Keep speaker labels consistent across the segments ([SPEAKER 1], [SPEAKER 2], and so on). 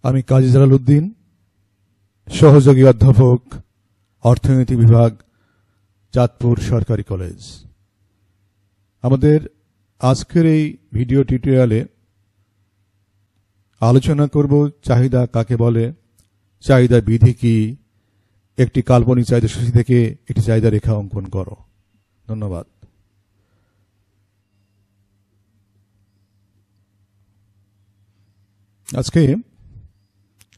[SPEAKER 1] আমি কাজী জালালউদ্দিন, সহযোগী অধ্যাপক, অর্থনীতি বিভাগ, চাঁদপুর সরকারি কলেজ। আমাদের আজকের এই ভিডিও টিউটোরিয়ালে আলোচনা করব চাহিদা কাকে বলে, চাহিদা বিধি কি, একটি কাল্পনিক চাহিদা সূচি থেকে একটি চাহিদা রেখা অঙ্কন করো। ধন্যবাদ। আজকে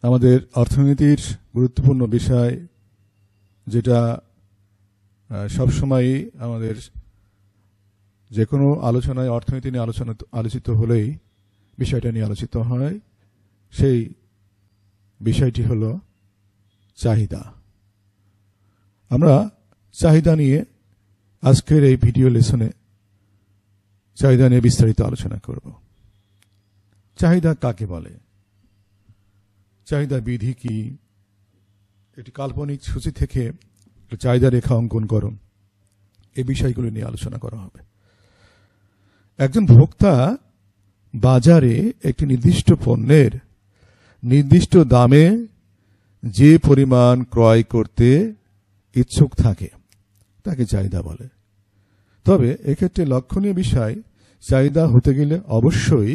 [SPEAKER 1] আমাদের অর্থনীতির গুরুত্বপূর্ণ বিষয়, যেটা সবসময় আমাদের যে কোনো আলোচনায় অর্থনীতি নিয়ে আলোচিত হলেই বিষয়টা নিয়ে আলোচিত হয়, সেই বিষয়টি হল চাহিদা। আমরা চাহিদা নিয়ে আজকের এই ভিডিও লেসনে চাহিদা নিয়ে বিস্তারিত আলোচনা করব। চাহিদা কাকে বলে, চাহিদা বিধি কি, একটি কাল্পনিক সূচি থেকে চাহিদা রেখা অঙ্কন করো, এই বিষয়গুলি নিয়ে আলোচনা করা হবে। একজন ভোক্তা বাজারে একটি নির্দিষ্ট পণ্যের নির্দিষ্ট দামে যে পরিমাণ ক্রয় করতে ইচ্ছুক থাকে তাকে চাহিদা বলে। তবে এক্ষেত্রে লক্ষণীয় বিষয়, চাহিদা হতে গেলে অবশ্যই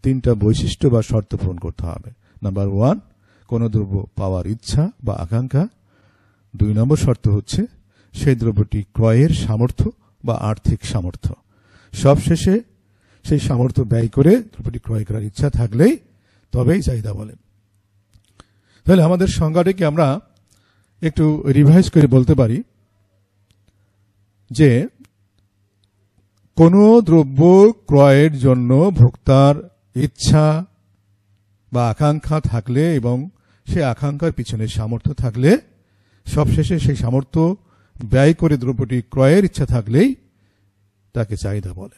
[SPEAKER 1] তিনটা বৈশিষ্ট্য বা শর্ত পূরণ করতে হবে। নাম্বার 1, কোনো দ্রব্য পাওয়ার ইচ্ছা বা আকাঙ্ক্ষা। 2 নম্বর শর্ত হচ্ছে সেই দ্রব্যটি ক্রয়ের সামর্থ্য বা আর্থিক সামর্থ্য। সবশেষে সেই সামর্থ্য ব্যয় করে দ্রব্যটি ক্রয় করার ইচ্ছা থাকলেই তবেই চাহিদা বলে। তাহলে আমাদের সংজ্ঞাটিকে আমরা একটু রিভাইজ করে বলতে পারি যে কোনো দ্রব্য ক্রয়ের জন্য ভোক্তার ইচ্ছা বা আকাঙ্ক্ষা থাকলে এবং সেই আকাঙ্ক্ষার পিছনে সামর্থ্য থাকলে, সবশেষে সেই সামর্থ্য ব্যয় করে দ্রব্যটি ক্রয়ের ইচ্ছা থাকলেই তাকে চাহিদা বলে।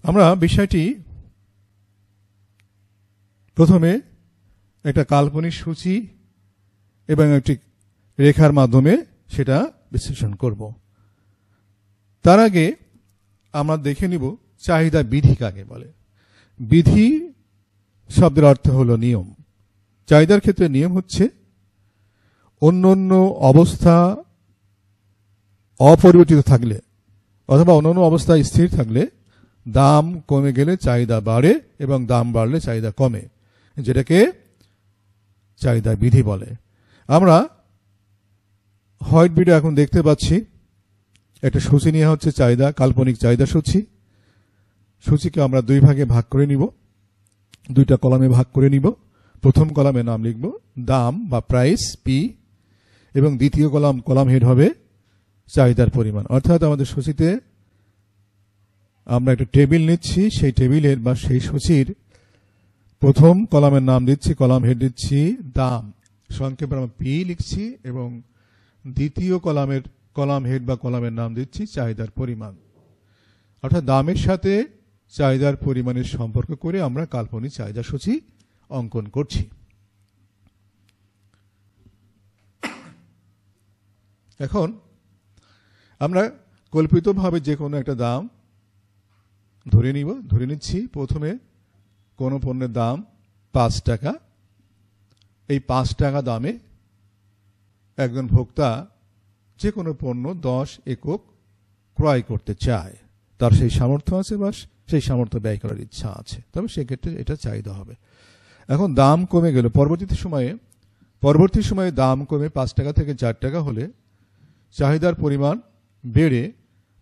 [SPEAKER 1] আমরা বিষয়টি প্রথমে একটা কাল্পনিক সূচি এবং একটি রেখার মাধ্যমে সেটা বিশ্লেষণ করব। তার আগে আমরা দেখে নিব চাহিদা বিধি কাকে বলে। বিধি শব্দের অর্থ হলো নিয়ম। চাহিদার ক্ষেত্রে নিয়ম হচ্ছে অন্যান্য অবস্থা অপরিবর্তিত থাকলে অথবা অন্যান্য অবস্থা স্থির থাকলে দাম কমে গেলে চাহিদা বাড়ে এবং দাম বাড়লে চাহিদা কমে, যেটাকে চাহিদা বিধি বলে। আমরা হোয়াইট বোর্ডে এখন দেখতে পাচ্ছি একটা সূচি নেওয়া হচ্ছে, চাহিদা, কাল্পনিক চাহিদা সূচি। সূচিকে আমরা 2 ভাগে ভাগ করে নিব, 2টা কলামে ভাগ করে নিব। প্রথম কলামে নাম লিখব দাম বা প্রাইস পি, এবং দ্বিতীয় কলাম হেড হবে চাহিদার পরিমাণ। অর্থাৎ আমাদের সূচিতে আমরা একটা টেবিল নিচ্ছি, সেই টেবিলের বা সেই সূচির প্রথম কলামের নাম দিচ্ছি, কলাম হেড দিচ্ছি দাম, সংক্ষেপে আমরা পি লিখছি, এবং দ্বিতীয় কলাম হেড বা কলামের নাম দিচ্ছি চাহিদার পরিমাণ। অর্থাৎ দামের সাথে চাহিদার পরিমাণের সম্পর্ক করে আমরা কাল্পনিক চাহিদা সূচি অঙ্কন করছি। এখন আমরা কল্পিতভাবে যে কোনো একটা দাম ধরে নিচ্ছি। প্রথমে কোনো পণ্যের দাম 5 টাকা। এই 5 টাকা দামে একজন ভোক্তা যে কোনো পণ্য 10 একক ক্রয় করতে চায়, তার সেই সামর্থ্য আছে বা সেই সামর্থ্য ব্যয় করার ইচ্ছা আছে, তবে সেক্ষেত্রে এটা চাহিদা হবে। এখন দাম কমে গেল, পরবর্তী সময়ে দাম কমে 5 টাকা থেকে 4 টাকা হলে চাহিদার পরিমাণ বেড়ে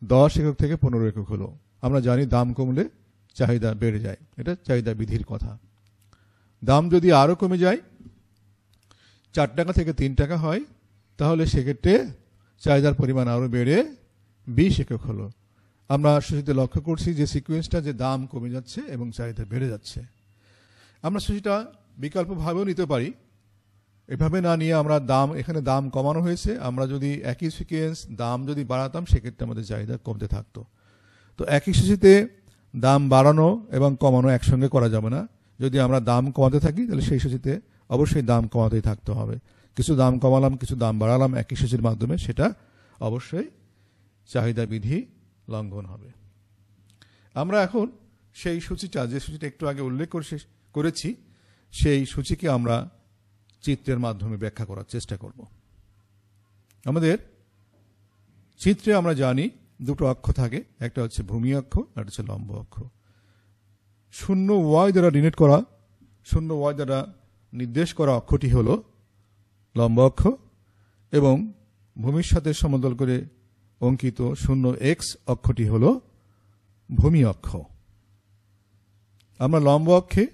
[SPEAKER 1] 10 একক থেকে 15 একক হলো। আমরা জানি দাম কমলে চাহিদা বেড়ে যায়, এটা চাহিদা বিধির কথা। দাম যদি আরো কমে যায়, 4 টাকা থেকে 3 টাকা হয়, তাহলে সেক্ষেত্রে চাহিদার পরিমাণ আরো বেড়ে 20 একক হলো। আমরা সূচিতে লক্ষ্য করছি যে সিকোয়েন্সটা, যে দাম কমে যাচ্ছে এবং চাহিদা বেড়ে যাচ্ছে। আমরা সূচিটা বিকল্পভাবেও নিতে পারি, এভাবে না নিয়ে আমরা এখানে দাম কমানো হয়েছে, আমরা যদি একই সিকোয়েন্স দাম যদি বাড়াতাম সেক্ষেত্রে আমাদের চাহিদা কমতে থাকতো। তো একই সূচিতে দাম বাড়ানো এবং কমানো একসঙ্গে করা যাবে না। যদি আমরা দাম কমাতে থাকি তাহলে সেই সূচিতে অবশ্যই দাম কমাতেই থাকতে হবে। কিছু দাম কমালাম, কিছু দাম বাড়ালাম একই সূচির মাধ্যমে, সেটা অবশ্যই চাহিদা বিধি লঙ্ঘন হবে। আমরা এখন সেই সূচিটা, যে সূচিটা একটু আগে উল্লেখ করেছি, সেই সূচিকে আমরা চিত্রের মাধ্যমে ব্যাখ্যা করার চেষ্টা করব। আমাদের চিত্রে আমরা জানি দুটো অক্ষ থাকে, একটা হচ্ছে ভূমি অক্ষ, একটা হচ্ছে লম্ব অক্ষ। শূন্য ওয়াই দ্বারা ডিনোট করা, শূন্য ওয়াই দ্বারা নির্দেশ করা অক্ষটি হল লম্ব অক্ষ, এবং ভূমির সাথে সমতল করে অঙ্কিত শূন্য এক্স অক্ষটি হল ভূমি অক্ষ। আমরা লম্ব অক্ষে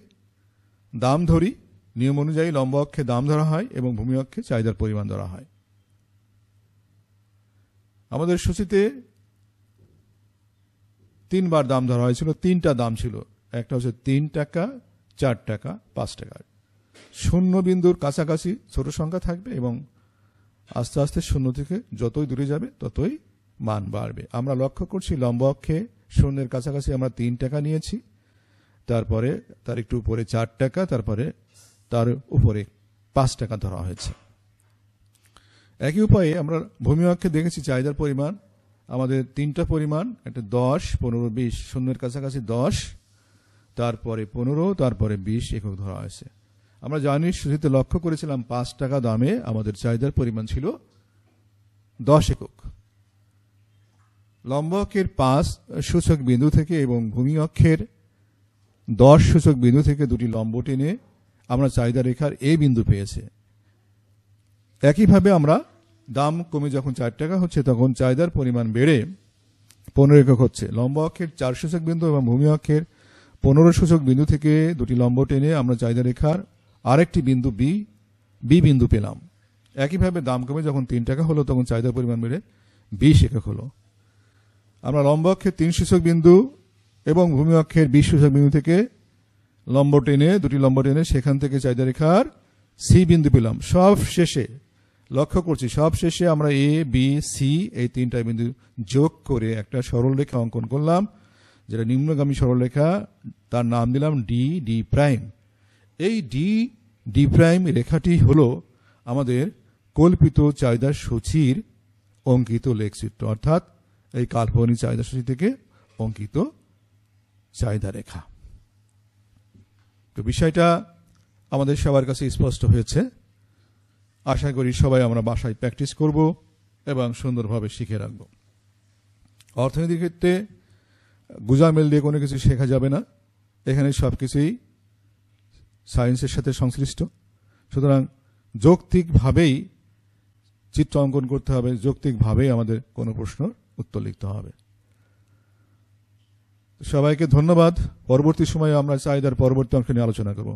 [SPEAKER 1] দাম ধরি, নিয়ম অনুযায়ী লম্ব অক্ষে দাম ধরা হয় এবং ভূমি অক্ষে চাহিদার পরিমাণ ধরা হয়। আমাদের সূচিতে 3 বার দাম ধরা হয়েছিল, 3টা দাম ছিল, একটা হচ্ছে 3 টাকা, 4 টাকা, 5 টাকা। শূন্য বিন্দুর কাছাকাছি ছোট সংখ্যা থাকবে এবং আস্তে আস্তে শূন্য থেকে যতই দূরে যাবে ততই মান বাড়বে। আমরা লক্ষ্য করছি লম্ব অক্ষে শূন্যের কাছাকাছি আমরা 3 টাকা নিয়েছি, তারপরে তার একটু উপরে 4 টাকা, তারপরে তার উপরে 5 টাকা ধরা হয়েছে। একই উপায়ে আমরা ভূমি অক্ষে দেখেছি চাহিদার পরিমাণ আমাদের 3টা পরিমাণ, একটা 10, 15, 20, শূন্যের কাছাকাছি 10, তারপরে 15, তারপরে 20 একক ধরা হয়েছে। আমরা জানি সূচিতে লক্ষ্য করেছিলাম 5 টাকা দামে আমাদের চাহিদার পরিমাণ ছিল 10 একক। লম্ব অক্ষের 5 সূচক বিন্দু থেকে এবং ভূমি অক্ষের 10 সূচক বিন্দু থেকে দুটি লম্ব টেনে আমরা চাহিদা রেখার এ বিন্দু পেয়েছে। একইভাবে আমরা দাম কমে যখন 4 টাকা হচ্ছে তখন চাহিদার পরিমাণ বেড়ে 15 একক হচ্ছে। লম্ব অক্ষের 4 সূচক বিন্দু এবং ভূমি অক্ষের 15 সূচক বিন্দু থেকে দুটি লম্ব টেনে আমরা চাহিদা রেখার আরেকটি বিন্দু বি বিন্দু পেলাম। একইভাবে দাম কমে যখন 3 টাকা হলো তখন চাহিদার পরিমাণ বেড়ে 20 একক হলো। আমরা লম্ব অক্ষের 3 সূচক বিন্দু এবং ভূমি অক্ষের 20 সূচক বিন্দু থেকে দুটি লম্ব টেনে সেখান থেকে চাহিদা রেখার সি বিন্দু পেলাম। সব শেষে লক্ষ্য করছি, সব শেষে আমরা এ, বি, সি এই 3টা বিন্দু যোগ করে একটা সরলরেখা অঙ্কন করলাম, যেটা নিম্নগামী সরলরেখা, তার নাম দিলাম ডি প্রাইম। এই ডি প্রাইম রেখাটি হলো আমাদের কল্পিত চাহিদার সূচির অঙ্কিত লেখচিত্র, অর্থাৎ এই কাল্পনিক চাহিদা সূচি থেকে অঙ্কিত চাহিদা রেখা। তো বিষয়টা আমাদের সবার কাছে স্পষ্ট হয়েছে। আশা করি সবাই আমরা বাসায় প্র্যাকটিস করব এবং সুন্দরভাবে শিখে রাখব। অর্থনীতির ক্ষেত্রে গুজামেল দিয়ে কোনো কিছু শেখা যাবে না, এখানে সবকিছুই সায়েন্সের সাথে সংশ্লিষ্ট। সুতরাং যৌক্তিকভাবেই চিত্র অঙ্কন করতে হবে, যৌক্তিকভাবেই আমাদের কোনো প্রশ্নের উত্তর লিখতে হবে। সবাইকে ধন্যবাদ। পরবর্তী সময়ে আমরা চাহিদার পরবর্তী অংশ নিয়ে আলোচনা করব।